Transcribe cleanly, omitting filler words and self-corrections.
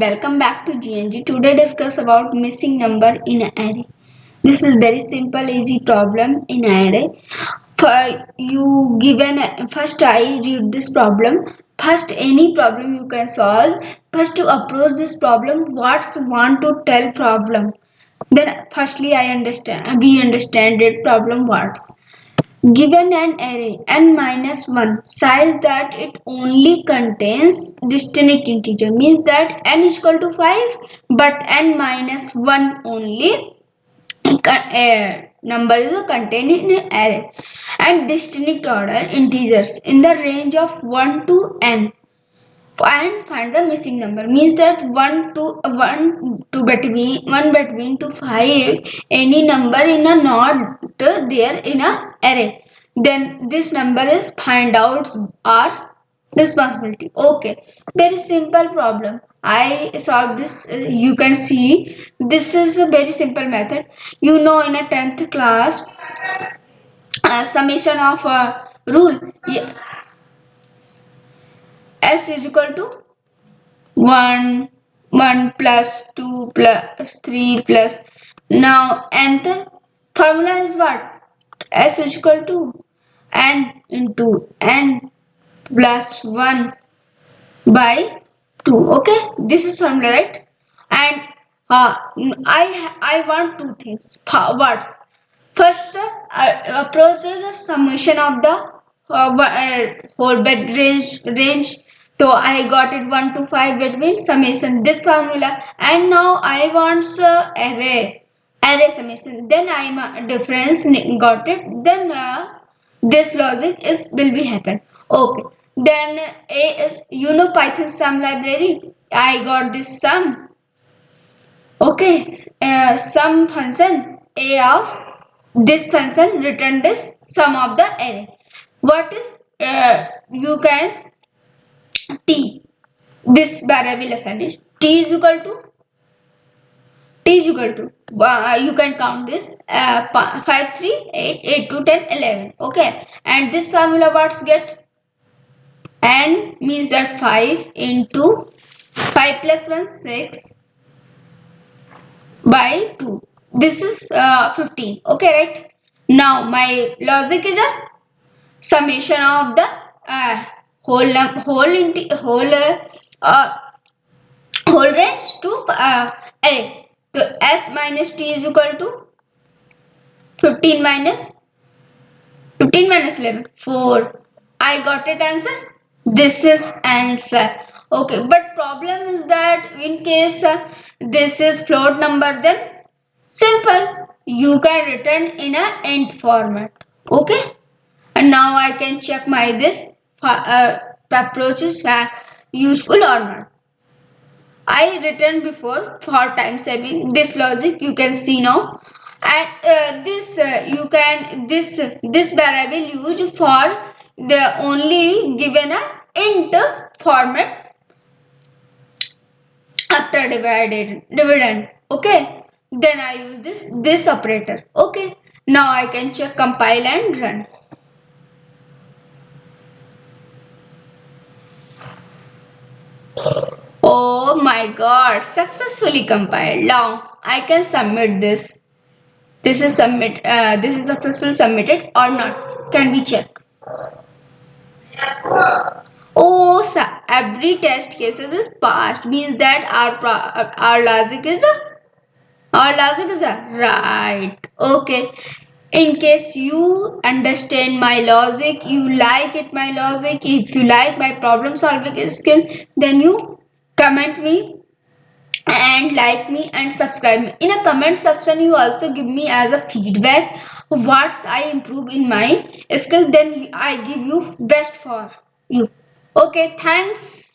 Welcome back to GNG. Today discuss about missing number in an array. This is very simple easy problem in array. First I read this problem. First any problem you can solve. First to approach this problem, what's want to tell problem. Then firstly we understand it problem what's. Given an array n minus 1 size that it only contains distinct integer means that n is equal to 5 but n minus 1 only number is contained in an array and distinct order integers in the range of 1 to n and find the missing number means that 1 between to 5 any number in a not there in a array, then this number is find out our responsibility. Okay, very simple problem. I solve this. You can see this is a very simple method. You know, in a 10th class summation of a rule, s is equal to 1 1 plus 2 plus 3 plus. Now nth formula is what? S is equal to n into n plus 1 by 2. Okay, this is formula, right? And I want two things. What? First, approach is a summation of the whole bed range. So I got it 1 to 5 between summation this formula, and now I want array summation. Then I am difference got it. Then this logic is will be happen. Okay. Then a is Python sum library. I got this sum. Okay, sum function a of this function return this sum of the array. What is you can t this variable assigned t is equal to you can count this 5 3 8 8 to 10 11. Okay, and this formula what's get n means that 5 into 5 plus 1 6 by 2. This is 15. Okay, right? Now my logic is a summation of the whole range to array. So s minus t is equal to 15 minus 11 4. I got it answer. This is answer. Okay, but problem is that in case this is float number, then simple you can return in a int format. Okay, and now I can check my this approach is useful or not. I written before for time saving this logic you can see now, and this variable used for the only given a int format after dividend. Okay, then I use this operator. Okay, now I can check compile and run. Oh my god, successfully compiled. Now I can submit this. This is successfully submitted or not. Can we check? Oh, so every test cases is passed means that our logic is right. Okay. In case you understand my logic, you like it my logic, if you like my problem solving skill, then you comment me and like me and subscribe me. In a comment section you also give me as a feedback what's I improve in my skill, then I give you best for you. Okay, thanks.